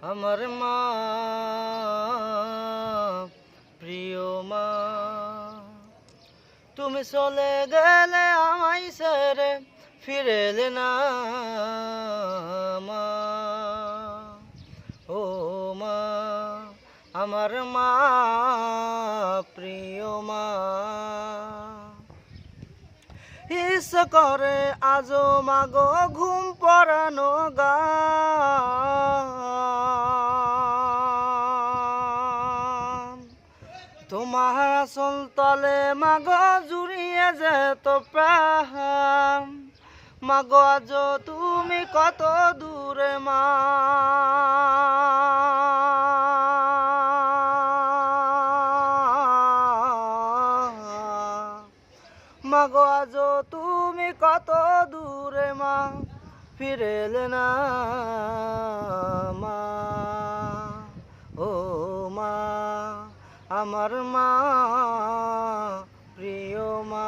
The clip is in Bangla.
আমার মা, প্রিয় মা, তুমি চলে গেলে আমায় ছেড়ে ফিরে এলে না মা। ও মা, আমার মা, প্রিয় মা। ইচ্ছে করে আজও মাগো ঘুম পড়ানো গান, তোমার আসল তলে মাগো জুড়িয়ে যেত প্রাণ। মাগো আজও তুমি কত দূরে মা। মাগো আজও তুমি কত দূরে মা, ফিরে এলে না মা। ও মা, আমার মা, প্রিয় মা।